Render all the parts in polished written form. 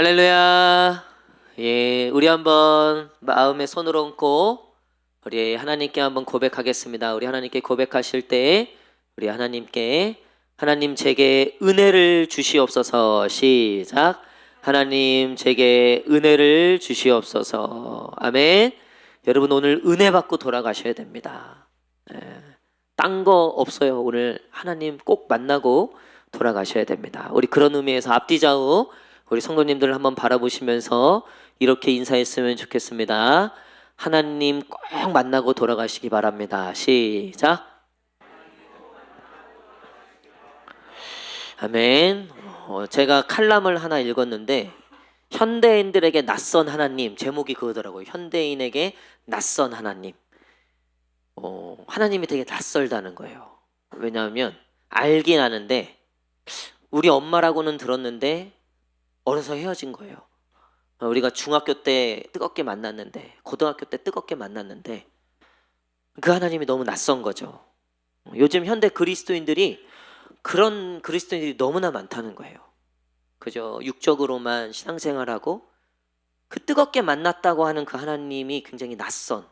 할렐루야. 예, 우리 한번 마음에 손을 얹고 우리 하나님께 한번 고백하겠습니다. 우리 하나님께 고백하실 때 우리 하나님께 하나님 제게 은혜를 주시옵소서. 시작. 하나님 제게 은혜를 주시옵소서. 아멘. 여러분 오늘 은혜 받고 돌아가셔야 됩니다. 딴 거 없어요. 오늘 하나님 꼭 만나고 돌아가셔야 됩니다. 우리 그런 의미에서 앞뒤 좌우 우리 성도님들을 한번 바라보시면서 이렇게 인사했으면 좋겠습니다. 하나님 꼭 만나고 돌아가시기 바랍니다. 시작. 아멘. 제가 칼럼을 하나 읽었는데 현대인들에게 낯선 하나님, 제목이 그거더라고요. 현대인에게 낯선 하나님. 하나님이 되게 낯설다는 거예요. 왜냐하면 알긴 아는데 우리 엄마라고는 들었는데 어려서 헤어진 거예요. 우리가 중학교 때 뜨겁게 만났는데, 고등학교 때 뜨겁게 만났는데 그 하나님이 너무 낯선 거죠. 요즘 현대 그리스도인들이 그런 그리스도인들이 너무나 많다는 거예요. 그저 육적으로만 신앙생활하고 그 뜨겁게 만났다고 하는 그 하나님이 굉장히 낯선.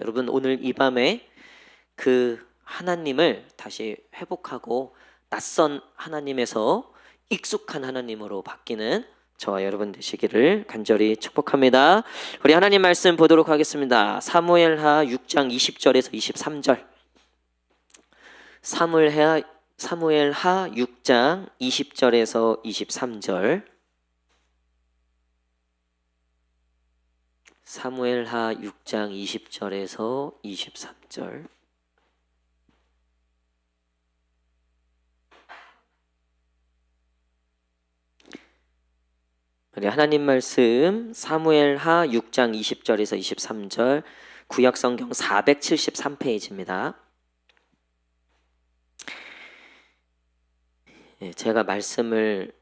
여러분 오늘 이 밤에 그 하나님을 다시 회복하고 낯선 하나님에서 익숙한 하나님으로 바뀌는 저와 여러분 되시기를 간절히 축복합니다. 우리 하나님 말씀 보도록 하겠습니다. 사무엘하 6장 20절에서 23절. 사무엘하 6장 20절에서 23절. 사무엘하 6장 20절에서 23절. 우리 하나님 말씀 사무엘하 6장 20절에서 23절 구약성경 473페이지입니다. 제가 말씀을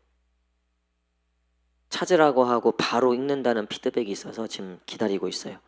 찾으라고 하고 바로 읽는다는 피드백이 있어서 지금 기다리고 있어요.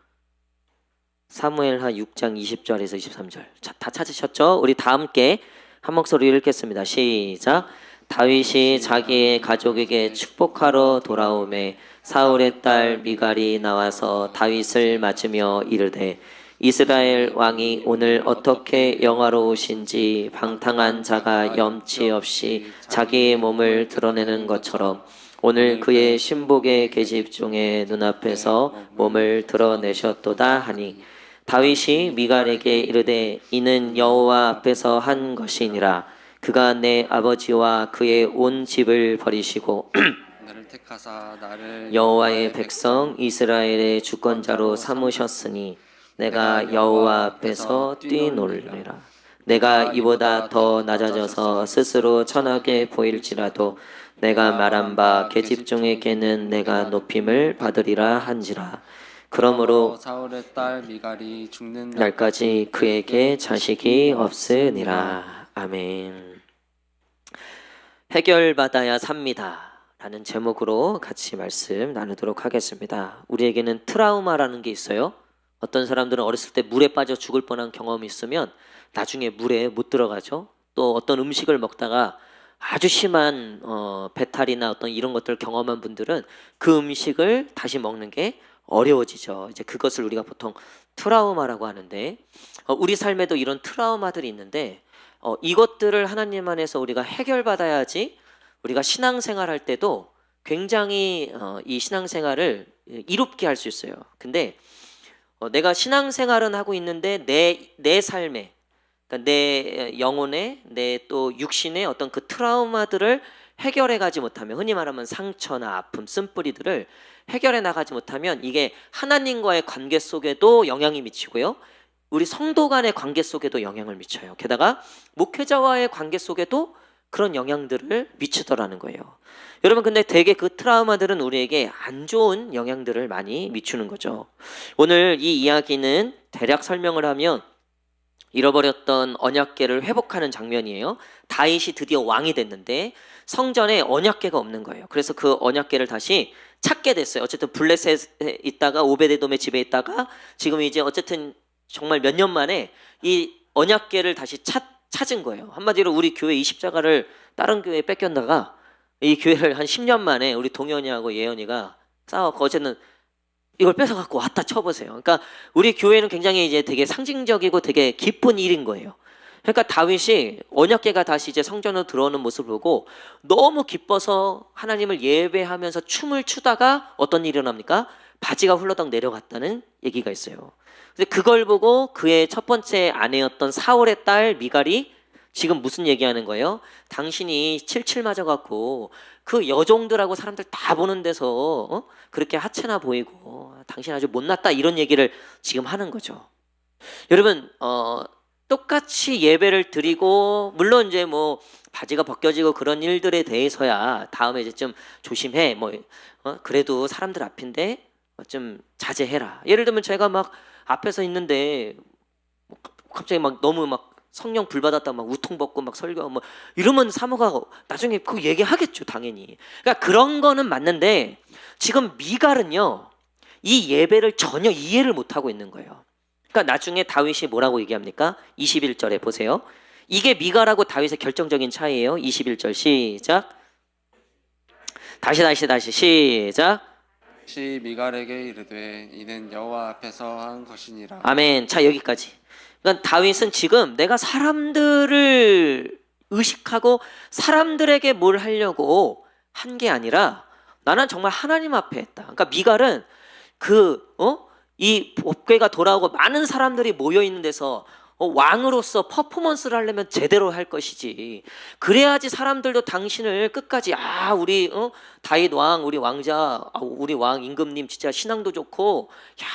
사무엘하 6장 20절에서 23절 다 찾으셨죠? 우리 다 함께 한 목소리로 읽겠습니다. 시작. 다윗이 자기의 가족에게 축복하러 돌아오매 사울의 딸 미갈이 나와서 다윗을 맞으며 이르되 이스라엘 왕이 오늘 어떻게 영화로우신지 방탕한 자가 염치 없이 자기의 몸을 드러내는 것처럼 오늘 그의 신복의 계집 중에 눈앞에서 몸을 드러내셨도다 하니 다윗이 미갈에게 이르되 이는 여호와 앞에서 한 것이니라. 그가 내 아버지와 그의 온 집을 버리시고 나를 택하사 나를 여호와의 백성 이스라엘의 주권자로 삼으셨으니 내가 여호와 앞에서 뛰놀리라. 내가 이보다 더 낮아져서 스스로 천하게 보일지라도 내가 말한 바 계집 중의 개는 내가 높임을 받으리라 한지라. 그러므로 사울의 딸 미갈이 죽는 날까지 그에게 자식이 없으니라. 아멘. 해결받아야 삽니다 라는 제목으로 같이 말씀 나누도록 하겠습니다. 우리에게는 트라우마라는 게 있어요. 어떤 사람들은 어렸을 때 물에 빠져 죽을 뻔한 경험이 있으면 나중에 물에 못 들어가죠. 또 어떤 음식을 먹다가 아주 심한 배탈이나 어떤 이런 것들을 경험한 분들은 그 음식을 다시 먹는 게 어려워지죠. 이제 그것을 우리가 보통 트라우마라고 하는데 우리 삶에도 이런 트라우마들이 있는데 이것들을 하나님 안에서 우리가 해결받아야지 우리가 신앙생활 할 때도 굉장히 이 신앙생활을 이롭게 할 수 있어요. 근데 내가 신앙생활은 하고 있는데 내 삶에 그러니까 내 영혼에 내 또 육신의 어떤 그 트라우마들을 해결해 가지 못하면 흔히 말하면 상처나 아픔, 쓴뿌리들을 해결해 나가지 못하면 이게 하나님과의 관계 속에도 영향이 미치고요. 우리 성도 간의 관계 속에도 영향을 미쳐요. 게다가 목회자와의 관계 속에도 그런 영향들을 미치더라는 거예요. 여러분 근데 되게 그 트라우마들은 우리에게 안 좋은 영향들을 많이 미치는 거죠. 오늘 이 이야기는 대략 설명을 하면 잃어버렸던 언약궤를 회복하는 장면이에요. 다윗이 드디어 왕이 됐는데 성전에 언약궤가 없는 거예요. 그래서 그 언약궤를 다시 찾게 됐어요. 어쨌든 블레셋에 있다가 오베데돔의 집에 있다가 지금 이제 어쨌든 정말 몇 년 만에 이 언약궤를 다시 찾은 거예요. 한마디로 우리 교회 이 십자가를 다른 교회에 뺏겼다가 이 교회를 한 10년 만에 우리 동현이하고 예언이가 싸워서 어제는 이걸 뺏어갖고 왔다 쳐보세요. 그러니까 우리 교회는 굉장히 이제 되게 상징적이고 되게 기쁜 일인 거예요. 그러니까 다윗이 언약궤가 다시 이제 성전으로 들어오는 모습을 보고 너무 기뻐서 하나님을 예배하면서 춤을 추다가 어떤 일이 일어납니까? 바지가 훌러덩 내려갔다는 얘기가 있어요. 근데 그걸 보고 그의 첫 번째 아내였던 사울의 딸 미갈이 지금 무슨 얘기하는 거예요? 당신이 칠칠 맞아갖고 그 여종들하고 사람들 다 보는 데서 그렇게 하찮아 보이고 당신 아주 못났다 이런 얘기를 지금 하는 거죠. 여러분 똑같이 예배를 드리고 물론 이제 뭐 바지가 벗겨지고 그런 일들에 대해서야 다음에 이제 좀 조심해 뭐 그래도 사람들 앞인데 좀 자제해라. 예를 들면 제가 막 앞에서 있는데 갑자기 막 너무 막 성령 불 받았다 막 우통 벗고 막 설교하고 뭐 이러면 사모가 나중에 그 얘기하겠죠 당연히. 그러니까 그런 거는 맞는데 지금 미갈은요 이 예배를 전혀 이해를 못 하고 있는 거예요. 그러니까 나중에 다윗이 뭐라고 얘기합니까? 21절에 보세요. 이게 미갈하고 다윗의 결정적인 차이예요. 21절 시작. 다시 시작. 시 미갈에게 이르되 이는 여호와 앞에서 한 것이니라. 아멘. 자 여기까지. 그러니까 다윗은 지금 내가 사람들을 의식하고 사람들에게 뭘 하려고 한 게 아니라 나는 정말 하나님 앞에 했다. 그러니까 미갈은 이 법궤가 돌아오고 많은 사람들이 모여 있는 데서 왕으로서 퍼포먼스를 하려면 제대로 할 것이지. 그래야지 사람들도 당신을 끝까지 우리 다윗 왕 우리 왕자 우리 왕 임금님 진짜 신앙도 좋고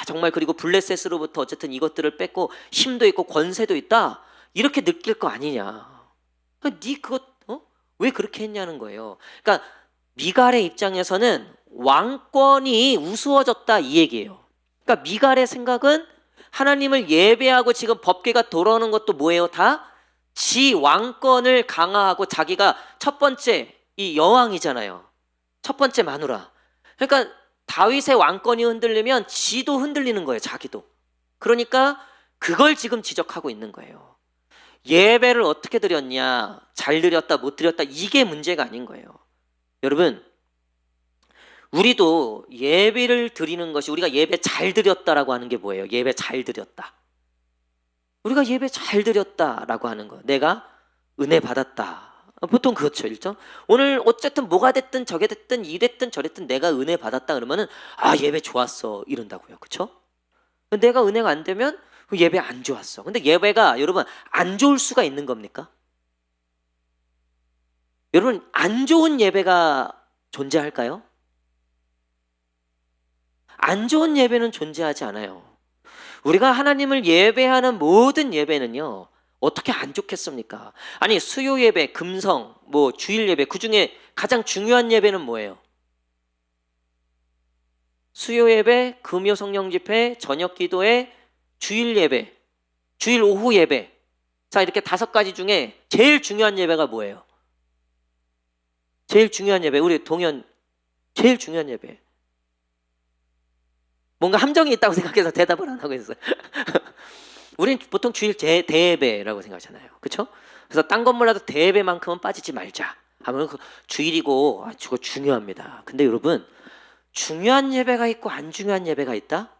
정말 그리고 블레셋으로부터 어쨌든 이것들을 뺏고 힘도 있고 권세도 있다 이렇게 느낄 거 아니냐. 그러니까 네 그것 왜 그렇게 했냐는 거예요. 그러니까 미갈의 입장에서는 왕권이 우스워졌다 이 얘기예요. 그러니까 미갈의 생각은 하나님을 예배하고 지금 법궤가 돌아오는 것도 뭐예요? 다 지 왕권을 강화하고 자기가 첫 번째 이 여왕이잖아요. 첫 번째 마누라. 그러니까 다윗의 왕권이 흔들리면 지도 흔들리는 거예요. 자기도. 그러니까 그걸 지금 지적하고 있는 거예요. 예배를 어떻게 드렸냐, 잘 드렸다, 못 드렸다 이게 문제가 아닌 거예요. 여러분 우리도 예배를 드리는 것이 우리가 예배 잘 드렸다라고 하는 게 뭐예요? 예배 잘 드렸다. 우리가 예배 잘 드렸다라고 하는 거. 내가 은혜 받았다. 보통 그렇죠. 일정. 오늘 어쨌든 뭐가 됐든 저게 됐든 이랬든 저랬든 내가 은혜 받았다 그러면은 예배 좋았어 이런다고요. 그렇죠? 내가 은혜가 안 되면 예배 안 좋았어. 근데 예배가 여러분 안 좋을 수가 있는 겁니까? 여러분 안 좋은 예배가 존재할까요? 안 좋은 예배는 존재하지 않아요. 우리가 하나님을 예배하는 모든 예배는요 어떻게 안 좋겠습니까? 아니 수요 예배, 금성, 뭐 주일 예배 그 중에 가장 중요한 예배는 뭐예요? 수요 예배, 금요 성령 집회, 저녁 기도회, 주일 예배, 주일 오후 예배. 자 이렇게 5가지 중에 제일 중요한 예배가 뭐예요? 제일 중요한 예배 우리 동현 제일 중요한 예배. 뭔가 함정이 있다고 생각해서 대답을 안 하고 있어요. 우리는 보통 주일 대예배라고 생각하잖아요. 그렇죠? 그래서 딴 건 몰라도 대예배만큼은 빠지지 말자. 하면 주일이고 저거 중요합니다. 근데 여러분 중요한 예배가 있고 안 중요한 예배가 있다?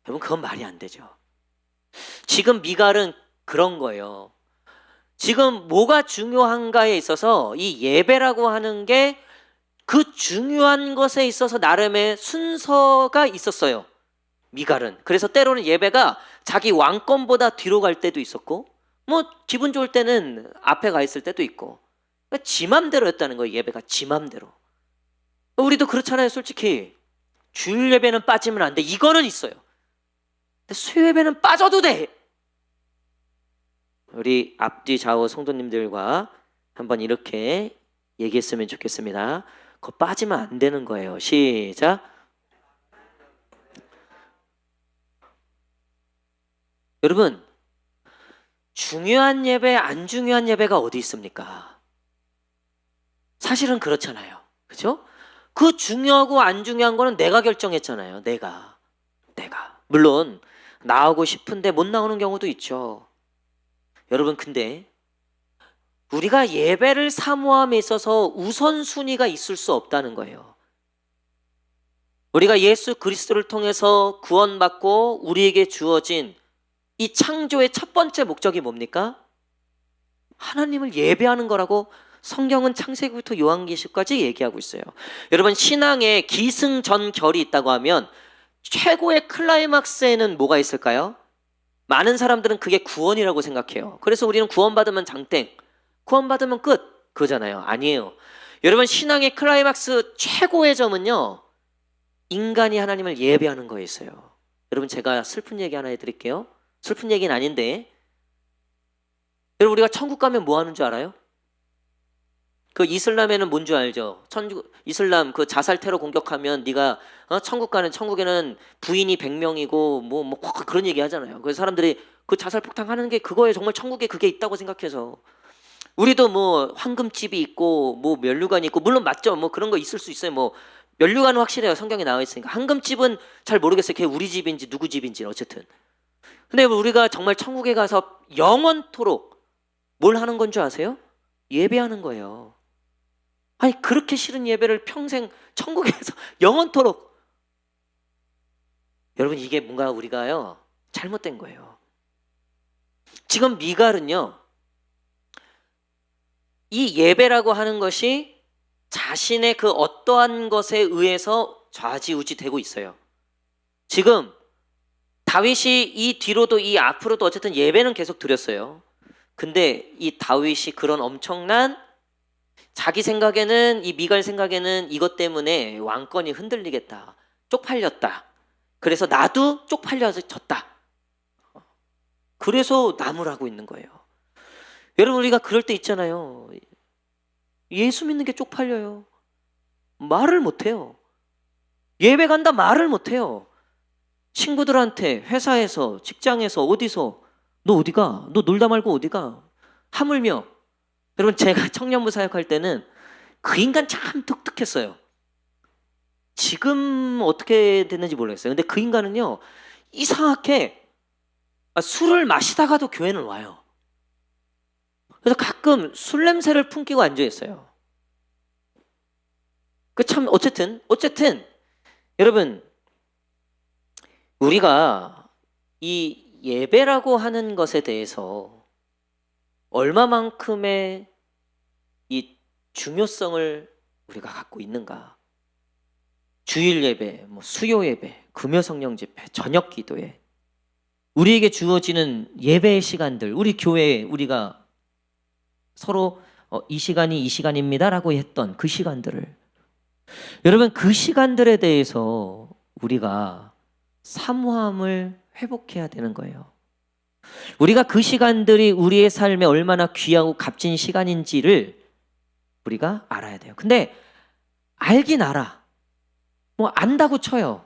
여러분 그건 말이 안 되죠. 지금 미갈은 그런 거예요. 지금 뭐가 중요한가에 있어서 이 예배라고 하는 게 그 중요한 것에 있어서 나름의 순서가 있었어요. 미갈은. 그래서 때로는 예배가 자기 왕권보다 뒤로 갈 때도 있었고 뭐 기분 좋을 때는 앞에 가 있을 때도 있고 그러니까 지 맘대로였다는 거예요. 예배가 지 맘대로. 우리도 그렇잖아요. 솔직히 주일 예배는 빠지면 안 돼. 이거는 있어요. 근데 수요 예배는 빠져도 돼. 우리 앞뒤 좌우 성도님들과 한번 이렇게 얘기했으면 좋겠습니다. 그거 빠지면 안 되는 거예요. 시작. 여러분 중요한 예배 안 중요한 예배가 어디 있습니까? 사실은 그렇잖아요. 그렇죠? 그 중요하고 안 중요한 거는 내가 결정했잖아요. 내가 물론 나오고 싶은데 못 나오는 경우도 있죠. 여러분 근데 우리가 예배를 사모함에 있어서 우선순위가 있을 수 없다는 거예요. 우리가 예수 그리스도를 통해서 구원받고 우리에게 주어진 이 창조의 첫 번째 목적이 뭡니까? 하나님을 예배하는 거라고 성경은 창세기부터 요한계시까지 얘기하고 있어요. 여러분, 신앙에 기승전결이 있다고 하면 최고의 클라이막스에는 뭐가 있을까요? 많은 사람들은 그게 구원이라고 생각해요. 그래서 우리는 구원받으면 장땡, 구원받으면 끝, 그거잖아요. 아니에요. 여러분, 신앙의 클라이막스 최고의 점은요, 인간이 하나님을 예배하는 거에 있어요. 여러분, 제가 슬픈 얘기 하나 해드릴게요. 슬픈 얘기는 아닌데, 여러분, 우리가 천국 가면 뭐 하는 줄 알아요? 그 이슬람에는 뭔 줄 알죠? 이슬람 그 자살 테러 공격하면 네가 천국 가는, 천국에는 부인이 100명이고 뭐 그런 얘기 하잖아요. 그래서 사람들이 그 자살 폭탄하는 게 그거에 정말 천국에 그게 있다고 생각해서, 우리도 뭐 황금집이 있고 뭐 면류관이 있고, 물론 맞죠. 뭐 그런 거 있을 수 있어요. 뭐 면류관은 확실해요. 성경에 나와 있으니까. 황금집은 잘 모르겠어요. 그게 우리 집인지 누구 집인지. 어쨌든 근데 우리가 정말 천국에 가서 영원토록 뭘 하는 건 줄 아세요? 예배하는 거예요. 아니, 그렇게 싫은 예배를 평생 천국에서 영원토록. 여러분, 이게 뭔가 우리가요 잘못된 거예요. 지금 미갈은요, 이 예배라고 하는 것이 자신의 그 어떠한 것에 의해서 좌지우지 되고 있어요. 지금 다윗이 이 뒤로도 이 앞으로도 어쨌든 예배는 계속 드렸어요. 근데 이 다윗이 그런 엄청난, 자기 생각에는, 이 미갈 생각에는 이것 때문에 왕권이 흔들리겠다, 쪽팔렸다, 그래서 나도 쪽팔려졌다, 그래서 나무라고 있는 거예요. 여러분, 우리가 그럴 때 있잖아요. 예수 믿는 게 쪽팔려요. 말을 못해요. 예배 간다 말을 못해요. 친구들한테, 회사에서, 직장에서, 어디서 너 어디가? 너 놀다 말고 어디가? 하물며, 여러분, 제가 청년부 사역할 때는 그 인간 참 독특했어요. 지금 어떻게 됐는지 모르겠어요. 근데 그 인간은요, 이상하게 술을 마시다가도 교회는 와요. 그래서 가끔 술 냄새를 풍기고 앉아 있어요. 그 참 어쨌든 여러분, 우리가 이 예배라고 하는 것에 대해서 얼마만큼의 이 중요성을 우리가 갖고 있는가? 주일 예배, 뭐 수요 예배, 금요 성령 집회, 저녁 기도회, 우리에게 주어지는 예배의 시간들, 우리 교회에 우리가 서로 이 시간이 이 시간입니다라고 했던 그 시간들을, 여러분, 그 시간들에 대해서 우리가 사모함을 회복해야 되는 거예요. 우리가 그 시간들이 우리의 삶에 얼마나 귀하고 값진 시간인지를 우리가 알아야 돼요. 근데 알긴 알아. 뭐 안다고 쳐요.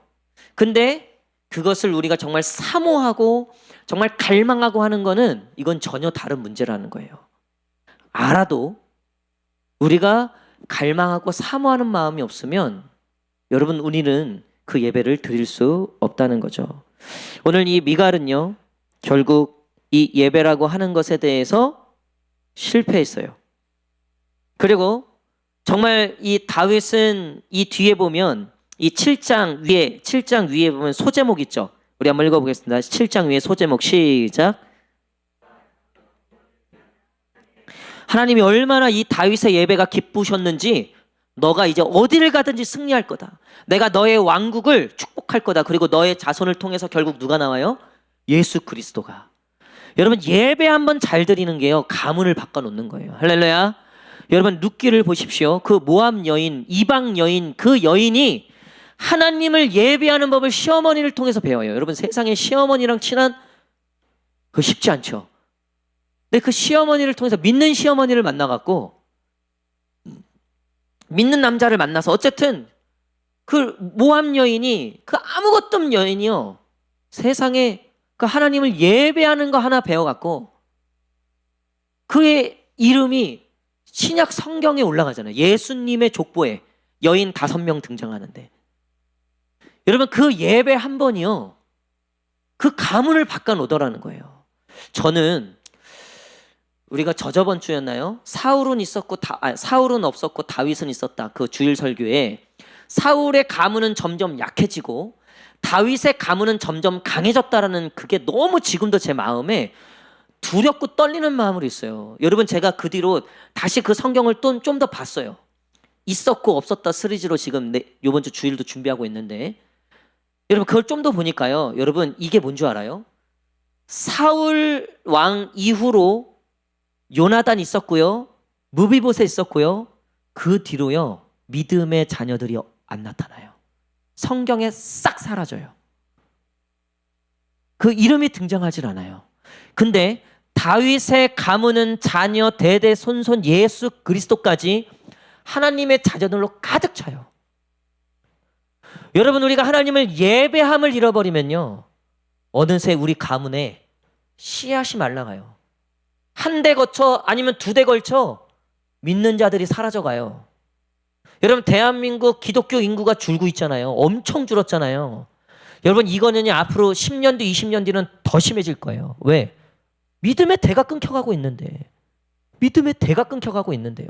근데 그것을 우리가 정말 사모하고 정말 갈망하고 하는 거는, 이건 전혀 다른 문제라는 거예요. 알아도 우리가 갈망하고 사모하는 마음이 없으면, 여러분, 우리는 그 예배를 드릴 수 없다는 거죠. 오늘 이 미갈은요, 결국 이 예배라고 하는 것에 대해서 실패했어요. 그리고 정말 이 다윗은 이 뒤에 보면, 이 7장 위에 보면 소제목 있죠. 우리 한번 읽어보겠습니다. 7장 위에 소제목, 시작. 하나님이 얼마나 이 다윗의 예배가 기쁘셨는지, 너가 이제 어디를 가든지 승리할 거다, 내가 너의 왕국을 축복할 거다, 그리고 너의 자손을 통해서 결국 누가 나와요? 예수 그리스도가. 여러분, 예배 한번 잘 드리는 게요, 가문을 바꿔놓는 거예요. 할렐루야. 여러분, 룻기를 보십시오. 그 모압 여인, 이방 여인, 그 여인이 하나님을 예배하는 법을 시어머니를 통해서 배워요. 여러분, 세상에 시어머니랑 친한, 그거 쉽지 않죠. 근데 그 시어머니를 통해서, 믿는 시어머니를 만나갖고 믿는 남자를 만나서, 어쨌든 그 모압 여인이, 그 아무것도 없는 여인이요, 세상에 그 하나님을 예배하는 거 하나 배워갖고 그의 이름이 신약 성경에 올라가잖아요. 예수님의 족보에 여인 5명 등장하는데, 여러분, 그 예배 한 번이요, 그 가문을 바꿔놓더라는 거예요. 저는 우리가 저저번 주였나요? 사울은 있었고 사울은 없었고 다윗은 있었다. 그 주일 설교에 사울의 가문은 점점 약해지고 다윗의 가문은 점점 강해졌다라는 그게 너무 지금도 제 마음에 두렵고 떨리는 마음으로 있어요. 여러분 제가 그 뒤로 다시 그 성경을 또 좀 더 봤어요. 있었고 없었다 시리즈로 지금 이번 주 주일도 준비하고 있는데 여러분 그걸 좀 더 보니까요. 여러분 이게 뭔 줄 알아요? 사울 왕 이후로 요나단 있었고요. 무비보셋 있었고요. 그 뒤로요. 믿음의 자녀들이 안 나타나요. 성경에 싹 사라져요. 그 이름이 등장하질 않아요. 근데 다윗의 가문은 자녀 대대 손손 예수 그리스도까지 하나님의 자녀들로 가득 차요. 여러분 우리가 하나님을 예배함을 잃어버리면요. 어느새 우리 가문에 씨앗이 말라가요. 한 대 거쳐 아니면 두 대 걸쳐 믿는 자들이 사라져가요. 여러분 대한민국 기독교 인구가 줄고 있잖아요. 엄청 줄었잖아요. 여러분 이거는 앞으로 10년 뒤 20년 뒤는 더 심해질 거예요. 왜? 믿음의 대가 끊겨가고 있는데 믿음의 대가 끊겨가고 있는데요.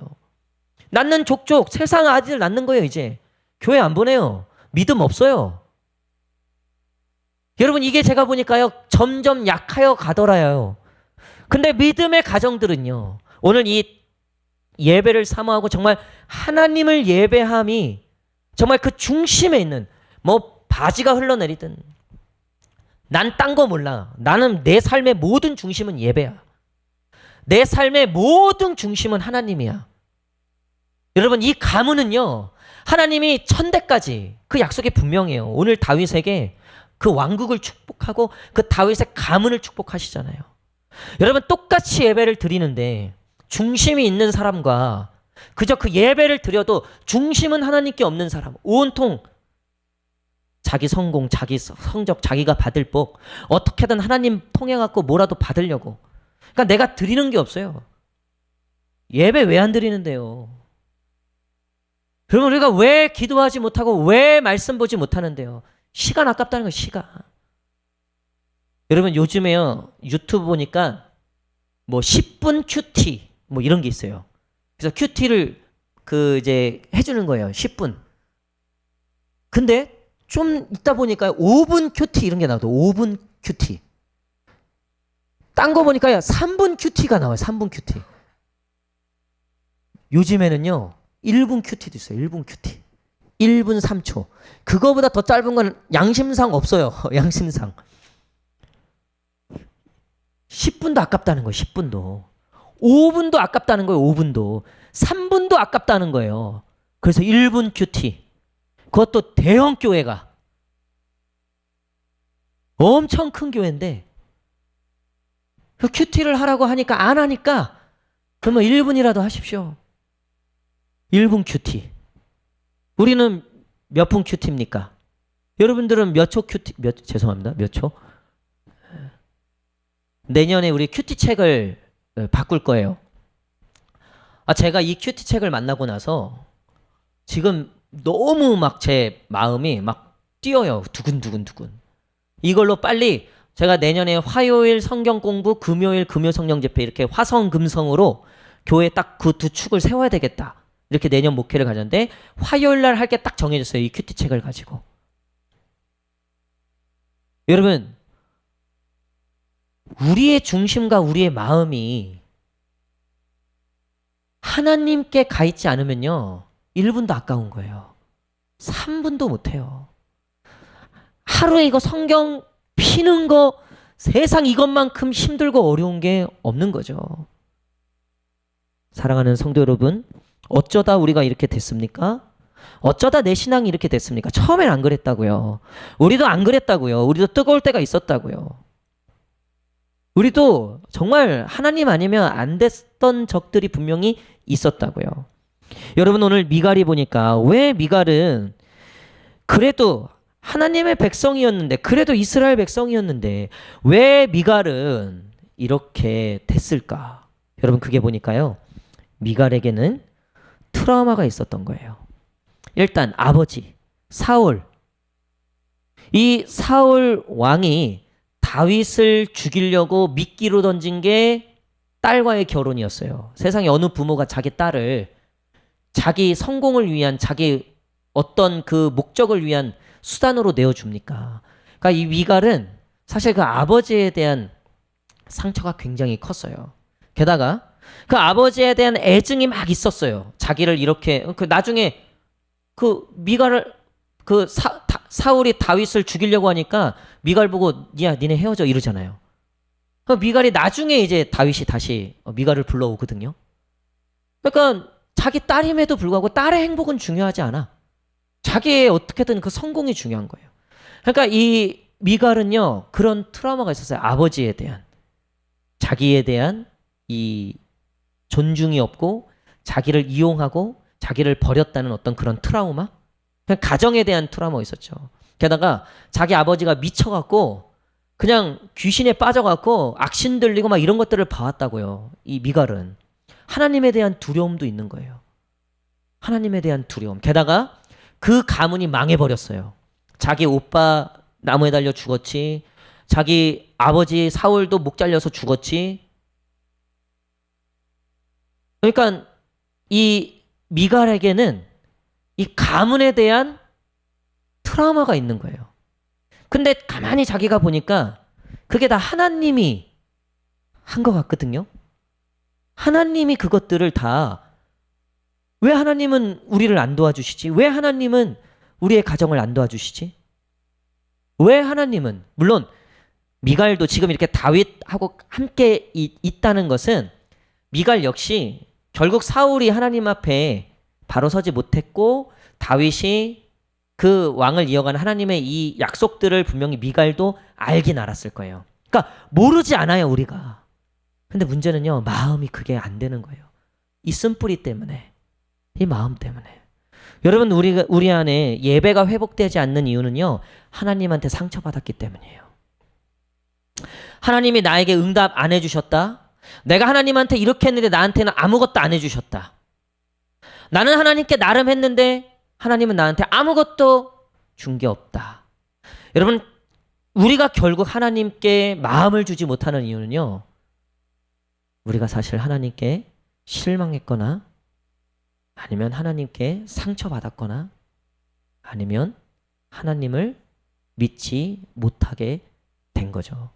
낳는 족족 세상 아들 낳는 거예요. 이제 교회 안 보내요. 믿음 없어요. 여러분 이게 제가 보니까요 점점 약하여 가더라요. 근데 믿음의 가정들은요 오늘 이 예배를 사모하고 정말 하나님을 예배함이 정말 그 중심에 있는 뭐 바지가 흘러내리든 난 딴 거 몰라. 나는 내 삶의 모든 중심은 예배야. 내 삶의 모든 중심은 하나님이야. 여러분 이 가문은요 하나님이 천대까지 그 약속이 분명해요. 오늘 다윗에게 그 왕국을 축복하고 그 다윗의 가문을 축복하시잖아요. 여러분 똑같이 예배를 드리는데 중심이 있는 사람과 그저 그 예배를 드려도 중심은 하나님께 없는 사람, 온통 자기 성공, 자기 성적, 자기가 받을 복 어떻게든 하나님 통해 갖고 뭐라도 받으려고. 그러니까 내가 드리는 게 없어요. 예배 왜 안 드리는데요? 그러면 우리가 왜 기도하지 못하고 왜 말씀 보지 못하는데요? 시간 아깝다는 거예요. 시간. 여러분 요즘에요 유튜브 보니까 뭐 10분 큐티 뭐 이런 게 있어요. 그래서 큐티를 그 이제 해주는 거예요. 10분. 근데 좀 있다 보니까 5분 큐티 이런 게 나와도 5분 큐티. 딴 거 보니까요 3분 큐티가 나와요. 3분 큐티. 요즘에는요 1분 큐티도 있어요. 1분 큐티. 1분 3초. 그거보다 더 짧은 건 양심상 없어요. 양심상. 10분도 아깝다는 거예요. 10분도. 5분도 아깝다는 거예요. 5분도. 3분도 아깝다는 거예요. 그래서 1분 큐티. 그것도 대형 교회가. 엄청 큰 교회인데 그 큐티를 하라고 하니까 안 하니까 그러면 1분이라도 하십시오. 1분 큐티. 우리는 몇 분 큐티입니까? 여러분들은 몇 초 큐티, 죄송합니다. 몇 초? 내년에 우리 큐티 책을 바꿀 거예요. 제가 이 큐티 책을 만나고 나서 지금 너무 막 제 마음이 막 뛰어요. 두근두근. 이걸로 빨리 제가 내년에 화요일 성경 공부, 금요일 금요 성령 집회 이렇게 화성금성으로 교회 딱 그 두 축을 세워야 되겠다. 이렇게 내년 목회를 가졌는데 화요일 날 할 게 딱 정해졌어요. 이 큐티 책을 가지고. 여러분 우리의 중심과 우리의 마음이 하나님께 가 있지 않으면요 1분도 아까운 거예요. 3분도 못해요. 하루에 이거 성경 피는 거 세상 이것만큼 힘들고 어려운 게 없는 거죠. 사랑하는 성도 여러분, 어쩌다 우리가 이렇게 됐습니까? 어쩌다 내 신앙이 이렇게 됐습니까? 처음엔 안 그랬다고요. 우리도 안 그랬다고요. 우리도 뜨거울 때가 있었다고요. 우리도 정말 하나님 아니면 안 됐던 적들이 분명히 있었다고요. 여러분 오늘 미갈이 보니까 왜 미갈은 그래도 하나님의 백성이었는데 그래도 이스라엘 백성이었는데 왜 미갈은 이렇게 됐을까? 여러분 그게 보니까요. 미갈에게는 트라우마가 있었던 거예요. 일단 아버지 사울. 이 사울 왕이 다윗을 죽이려고 미끼로 던진 게 딸과의 결혼이었어요. 세상에 어느 부모가 자기 딸을 자기 성공을 위한 자기 어떤 그 목적을 위한 수단으로 내어줍니까? 그러니까 이 미갈은 사실 그 아버지에 대한 상처가 굉장히 컸어요. 게다가 그 아버지에 대한 애증이 막 있었어요. 자기를 이렇게 그 나중에 그 미갈을 그 사울이 다윗을 죽이려고 하니까 미갈 보고 야 니네 헤어져 이러잖아요. 그 미갈이 나중에 이제 다윗이 다시 미갈을 불러오거든요. 그러니까 자기 딸임에도 불구하고 딸의 행복은 중요하지 않아. 자기의 어떻게든 그 성공이 중요한 거예요. 그러니까 이 미갈은요 그런 트라우마가 있었어요. 아버지에 대한 자기에 대한 이 존중이 없고 자기를 이용하고 자기를 버렸다는 어떤 그런 트라우마? 그냥 가정에 대한 트라우마가 있었죠. 게다가 자기 아버지가 미쳐갖고 그냥 귀신에 빠져갖고 악신 들리고 막 이런 것들을 봐왔다고요. 이 미갈은. 하나님에 대한 두려움도 있는 거예요. 하나님에 대한 두려움. 게다가 그 가문이 망해버렸어요. 자기 오빠 나무에 달려 죽었지. 자기 아버지 사울도 목 잘려서 죽었지. 그러니까 이 미갈에게는 이 가문에 대한 트라우마가 있는 거예요. 근데 가만히 자기가 보니까 그게 다 하나님이 한 것 같거든요. 하나님이 그것들을 다 왜 하나님은 우리를 안 도와주시지? 왜 하나님은 우리의 가정을 안 도와주시지? 왜 하나님은 물론 미갈도 지금 이렇게 다윗하고 함께 있다는 것은 미갈 역시 결국 사울이 하나님 앞에 바로 서지 못했고 다윗이 그 왕을 이어가는 하나님의 이 약속들을 분명히 미갈도 알긴 알았을 거예요. 그러니까 모르지 않아요 우리가. 근데 문제는요 마음이 그게 안 되는 거예요. 이 쓴뿌리 때문에, 이 마음 때문에. 여러분 우리 안에 예배가 회복되지 않는 이유는요 하나님한테 상처받았기 때문이에요. 하나님이 나에게 응답 안 해주셨다. 내가 하나님한테 이렇게 했는데 나한테는 아무것도 안 해주셨다. 나는 하나님께 나름 했는데 하나님은 나한테 아무것도 준 게 없다. 여러분 우리가 결국 하나님께 마음을 주지 못하는 이유는요 우리가 사실 하나님께 실망했거나 아니면 하나님께 상처받았거나 아니면 하나님을 믿지 못하게 된 거죠.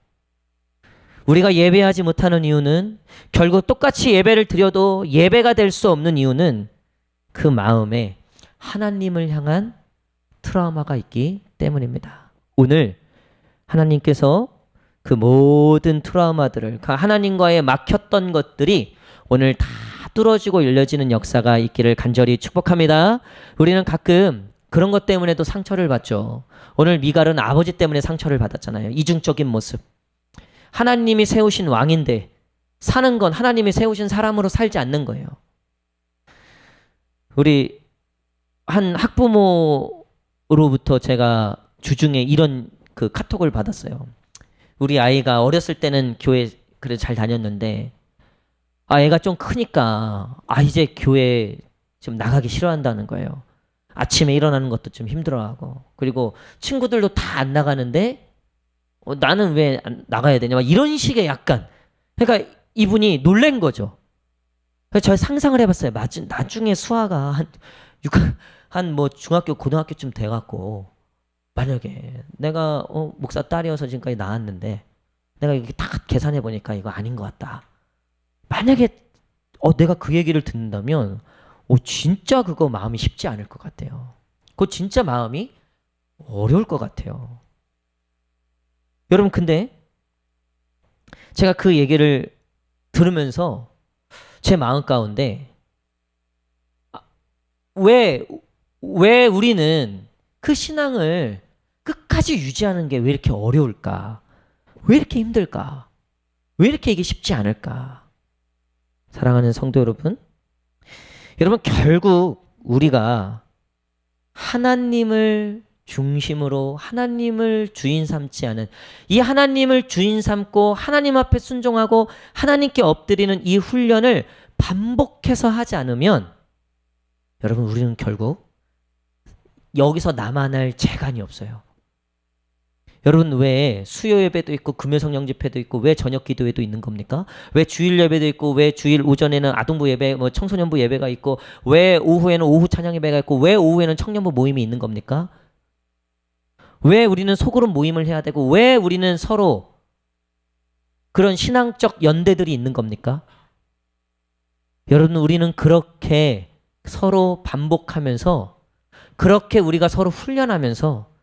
우리가 예배하지 못하는 이유는 결국 똑같이 예배를 드려도 예배가 될 수 없는 이유는 그 마음에 하나님을 향한 트라우마가 있기 때문입니다. 오늘 하나님께서 그 모든 트라우마들을 하나님과의 막혔던 것들이 오늘 다 뚫어지고 열려지는 역사가 있기를 간절히 축복합니다. 우리는 가끔 그런 것 때문에도 상처를 받죠. 오늘 미갈은 아버지 때문에 상처를 받았잖아요. 이중적인 모습. 하나님이 세우신 왕인데 사는 건 하나님이 세우신 사람으로 살지 않는 거예요. 우리 한 학부모로부터 제가 주중에 이런 그 카톡을 받았어요. 우리 아이가 어렸을 때는 교회 그래 잘 다녔는데 애가 좀 크니까 이제 교회 좀 나가기 싫어한다는 거예요. 아침에 일어나는 것도 좀 힘들어하고 그리고 친구들도 다 안 나가는데 나는 왜 나가야 되냐 막 이런 식의 약간 그러니까 이분이 놀란 거죠. 그래서 제가 상상을 해봤어요. 나중에 수아가 한 뭐 중학교 고등학교쯤 돼갖고 만약에 내가 목사 딸이어서 지금까지 나왔는데 내가 이렇게 딱 계산해 보니까 이거 아닌 것 같다. 만약에 내가 그 얘기를 듣는다면 진짜 그거 마음이 쉽지 않을 것 같아요. 그거 진짜 마음이 어려울 것 같아요. 여러분 근데 제가 그 얘기를 들으면서 제 마음 가운데 왜 우리는 그 신앙을 끝까지 유지하는 게 왜 이렇게 어려울까? 왜 이렇게 힘들까? 왜 이렇게 이게 쉽지 않을까? 사랑하는 성도 여러분, 결국 우리가 하나님을 중심으로 하나님을 주인 삼지 않은 이 하나님을 주인 삼고 하나님 앞에 순종하고 하나님께 엎드리는 이 훈련을 반복해서 하지 않으면 여러분 우리는 결국 여기서 나만할 재간이 없어요. 여러분 왜 수요 예배도 있고 금요 성령 집회도 있고 왜 저녁 기도회도 있는 겁니까? 왜 주일 예배도 있고 왜 주일 오전에는 아동부 예배, 뭐 청소년부 예배가 있고 왜 오후에는 오후 찬양 예배가 있고 왜 오후에는 청년부 모임이 있는 겁니까? 왜 우리는 소그룹 모임을 해야 되고 왜 우리는 서로 그런 신앙적 연대들이 있는 겁니까? 여러분 우리는 그렇게 서로 반복하면서 그렇게 우리가 서로 훈련하면서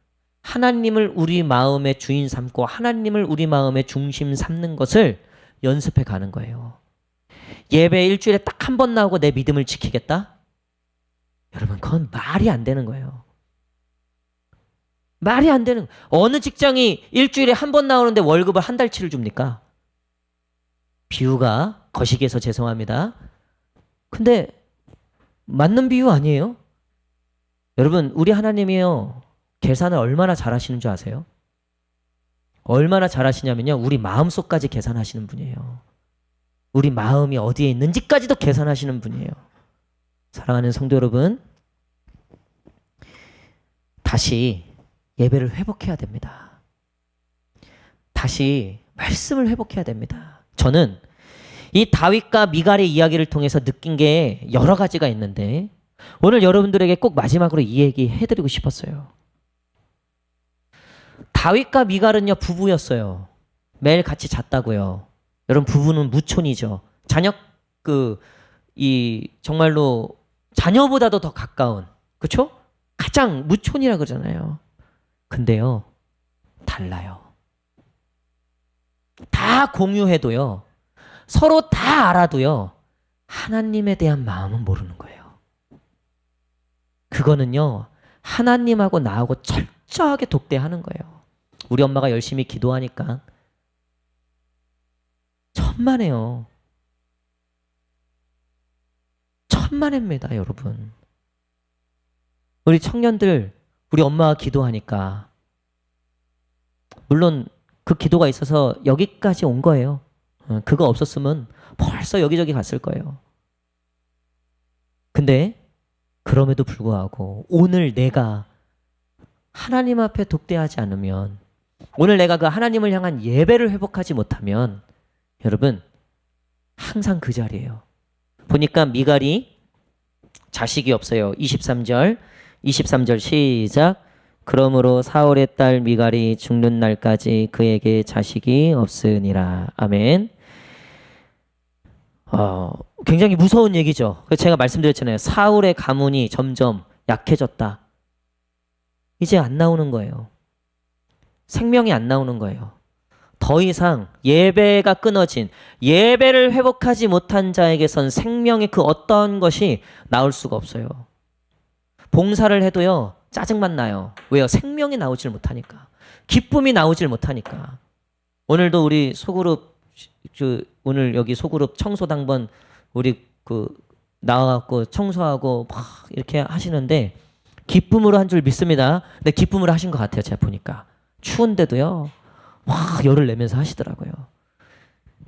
하나님을 우리 마음의 주인 삼고 하나님을 우리 마음의 중심 삼는 것을 연습해 가는 거예요. 예배 일주일에 딱 한 번 나오고 내 믿음을 지키겠다? 여러분 그건 말이 안 되는 거예요. 말이 안 되는 어느 직장이 일주일에 한 번 나오는데 월급을 한 달치를 줍니까? 비유가 거시기해서 죄송합니다. 근데 맞는 비유 아니에요? 여러분 우리 하나님이요 계산을 얼마나 잘하시는 줄 아세요? 얼마나 잘하시냐면요 우리 마음속까지 계산하시는 분이에요. 우리 마음이 어디에 있는지까지도 계산하시는 분이에요. 사랑하는 성도 여러분, 다시 예배를 회복해야 됩니다. 다시 말씀을 회복해야 됩니다. 저는 이 다윗과 미갈의 이야기를 통해서 느낀 게 여러 가지가 있는데 오늘 여러분들에게 꼭 마지막으로 이 얘기 해드리고 싶었어요. 다윗과 미갈은요 부부였어요. 매일 같이 잤다고요. 여러분 부부는 무촌이죠. 정말로 자녀보다도 더 가까운, 그렇죠? 가장 무촌이라 그러잖아요. 근데요 달라요. 다 공유해도요 서로 다 알아도요 하나님에 대한 마음은 모르는 거예요. 그거는요 하나님하고 나하고 철저하게 독대하는 거예요. 우리 엄마가 열심히 기도하니까 천만에요. 천만입니다 여러분. 우리 청년들 우리 엄마가 기도하니까 물론 그 기도가 있어서 여기까지 온 거예요. 그거 없었으면 벌써 여기저기 갔을 거예요. 근데 그럼에도 불구하고 오늘 내가 하나님 앞에 독대하지 않으면 오늘 내가 그 하나님을 향한 예배를 회복하지 못하면 여러분 항상 그 자리예요. 보니까 미갈이 자식이 없어요. 23절 시작. 그러므로 사울의 딸 미갈이 죽는 날까지 그에게 자식이 없으니라. 아멘. 굉장히 무서운 얘기죠. 그래서 제가 말씀드렸잖아요. 사울의 가문이 점점 약해졌다. 이제 안 나오는 거예요. 생명이 안 나오는 거예요. 더 이상 예배가 끊어진, 예배를 회복하지 못한 자에게선 생명의 그 어떤 것이 나올 수가 없어요. 봉사를 해도요 짜증만 나요. 왜요? 생명이 나오질 못하니까. 기쁨이 나오질 못하니까. 오늘도 우리 소그룹 오늘 여기 소그룹 청소 당번 우리 나와갖고 청소하고 막 이렇게 하시는데 기쁨으로 한 줄 믿습니다. 근데 기쁨으로 하신 것 같아요. 제가 보니까 추운데도요 막 열을 내면서 하시더라고요.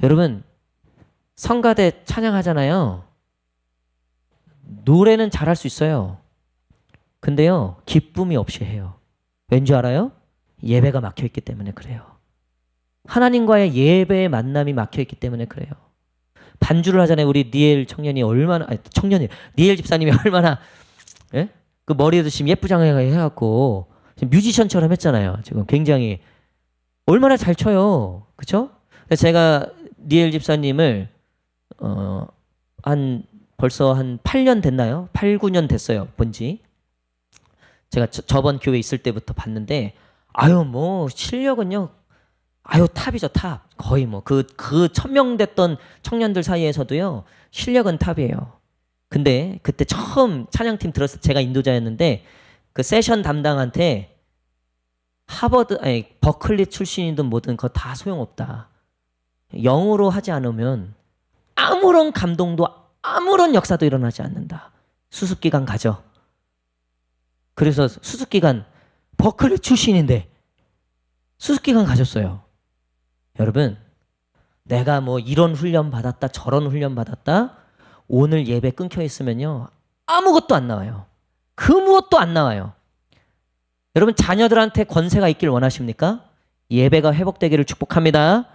여러분 성가대 찬양하잖아요. 노래는 잘할 수 있어요. 근데요 기쁨이 없이 해요. 왠지 알아요? 예배가 막혀있기 때문에 그래요. 하나님과의 예배의 만남이 막혀있기 때문에 그래요. 반주를 하잖아요. 우리 니엘 니엘 집사님이 얼마나 그 머리에도 지금 예쁘장하게 해갖고 지금 뮤지션처럼 했잖아요. 지금 굉장히 얼마나 잘 쳐요. 그쵸? 제가 니엘 집사님을 벌써 한 8년 됐나요? 8, 9년 됐어요. 본지. 제가 저번 교회 있을 때부터 봤는데 실력은요 탑이죠. 탑. 거의 그 1000명 됐던 청년들 사이에서도요 실력은 탑이에요. 근데 그때 처음 찬양팀 들었을 때 제가 인도자였는데 그 세션 담당한테 버클리 출신이든 뭐든 그거 다 소용없다. 영으로 하지 않으면 아무런 감동도 아무런 역사도 일어나지 않는다. 수습기간 가죠. 그래서 수습기간 버클리 출신인데 수습기간 가졌어요. 여러분 내가 이런 훈련 받았다 저런 훈련 받았다 오늘 예배 끊겨 있으면요 아무것도 안 나와요. 그 무엇도 안 나와요. 여러분 자녀들한테 권세가 있길 원하십니까? 예배가 회복되기를 축복합니다.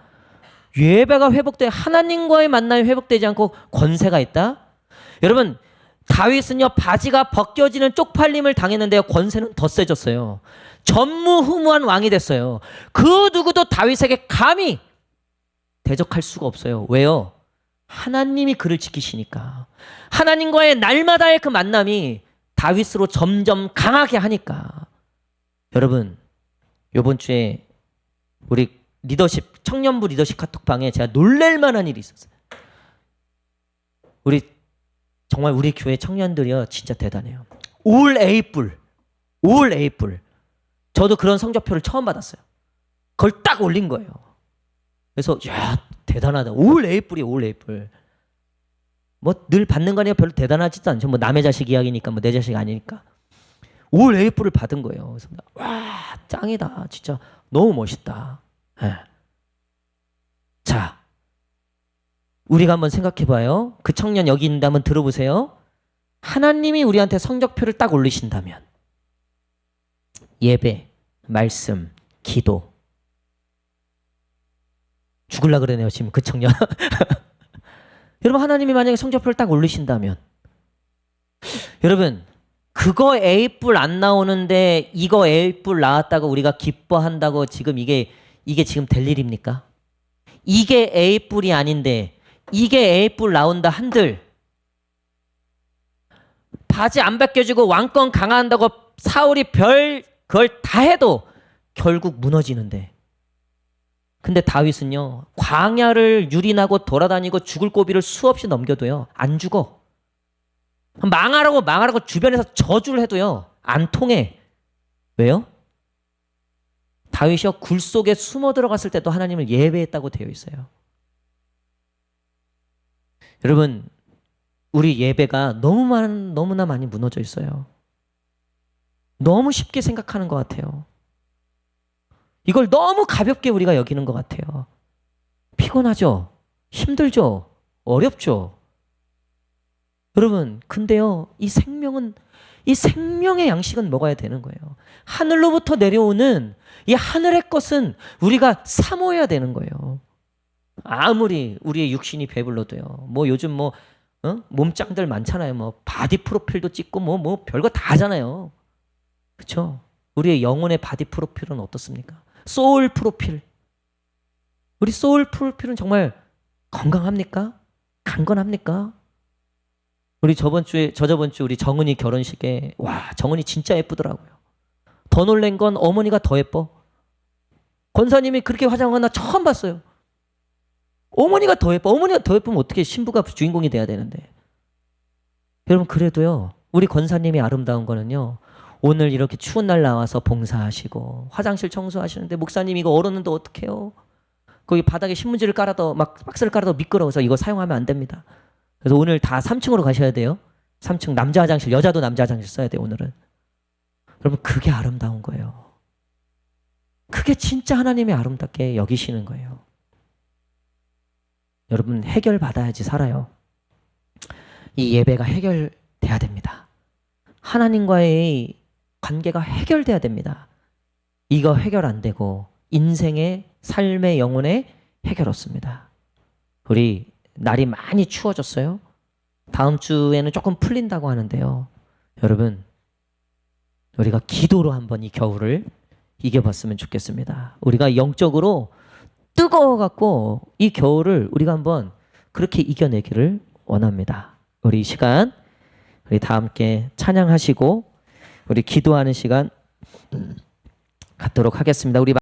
예배가 회복돼 하나님과의 만남이 회복되지 않고 권세가 있다? 여러분 다윗은요 바지가 벗겨지는 쪽팔림을 당했는데요 권세는 더 세졌어요. 전무후무한 왕이 됐어요. 그 누구도 다윗에게 감히 대적할 수가 없어요. 왜요? 하나님이 그를 지키시니까. 하나님과의 날마다의 그 만남이 다윗으로 점점 강하게 하니까. 여러분 이번 주에 우리 리더십 청년부 리더십 카톡방에 제가 놀랄 만한 일이 있었어요. 정말 우리 교회 청년들이요 진짜 대단해요. 올 A뿔 저도 그런 성적표를 처음 받았어요. 그걸 딱 올린 거예요. 그래서 야 대단하다. 올 A뿔이 올 A뿔. 뭐 늘 받는 거니까 별로 대단하지도 않죠. 뭐 남의 자식 이야기니까 뭐 내 자식 아니니까. 올 A뿔을 받은 거예요. 그래서 와 짱이다. 진짜 너무 멋있다. 네. 자 우리가 한번 생각해봐요. 그 청년 여기 있는데 한번 들어보세요. 하나님이 우리한테 성적표를 딱 올리신다면 예배, 말씀, 기도 죽을라 그러네요 지금 그 청년. 여러분 하나님이 만약에 성적표를 딱 올리신다면 여러분 그거 A뿔 안 나오는데 이거 A뿔 나왔다고 우리가 기뻐한다고 지금 이게 지금 될 일입니까? 이게 A뿔이 아닌데 이게 A뿔 나온다 한들 바지 안 벗겨지고 왕권 강화한다고 사울이 별 그걸 다 해도 결국 무너지는데 근데 다윗은요 광야를 유린하고 돌아다니고 죽을 고비를 수없이 넘겨도요 안 죽어. 망하라고 주변에서 저주를 해도요 안 통해. 왜요? 다윗이요 굴 속에 숨어 들어갔을 때도 하나님을 예배했다고 되어 있어요. 여러분 우리 예배가 너무나 많이 무너져 있어요. 너무 쉽게 생각하는 것 같아요. 이걸 너무 가볍게 우리가 여기는 것 같아요. 피곤하죠? 힘들죠? 어렵죠? 여러분 근데요 이 생명의 양식은 먹어야 되는 거예요. 하늘로부터 내려오는 이 하늘의 것은 우리가 사모해야 되는 거예요. 아무리 우리의 육신이 배불러도요. 뭐 요즘 몸짱들 많잖아요. 뭐 바디 프로필도 찍고 뭐 별거 다 하잖아요. 그렇죠? 우리의 영혼의 바디 프로필은 어떻습니까? 소울 프로필. 우리 소울 프로필은 정말 건강합니까? 강건합니까? 우리 저번 주 우리 정은이 결혼식에 와 정은이 진짜 예쁘더라고요. 더 놀란 건 어머니가 더 예뻐. 권사님이 그렇게 화장한 나 처음 봤어요. 어머니가 더 예뻐. 어머니가 더 예쁘면 어떻게 신부가 주인공이 돼야 되는데. 여러분 그래도요 우리 권사님이 아름다운 거는요 오늘 이렇게 추운 날 나와서 봉사하시고 화장실 청소하시는데 목사님 이거 얼었는데 어떡해요? 거기 바닥에 신문지를 깔아도 막 박스를 깔아도 미끄러워서 이거 사용하면 안 됩니다. 그래서 오늘 다 3층으로 가셔야 돼요. 3층 남자 화장실, 여자도 남자 화장실 써야 돼요 오늘은. 여러분 그게 아름다운 거예요. 그게 진짜 하나님이 아름답게 여기시는 거예요. 여러분 해결받아야지 살아요. 이 예배가 해결돼야 됩니다. 하나님과의 관계가 해결돼야 됩니다. 이거 해결 안 되고 인생의 삶의 영혼의 해결 없습니다. 우리 날이 많이 추워졌어요. 다음 주에는 조금 풀린다고 하는데요. 여러분 우리가 기도로 한번 이 겨울을 이겨봤으면 좋겠습니다. 우리가 영적으로 뜨거워갖고 이 겨울을 우리가 한번 그렇게 이겨내기를 원합니다. 우리 이 시간 우리 다 함께 찬양하시고 우리 기도하는 시간 갖도록 하겠습니다. 우리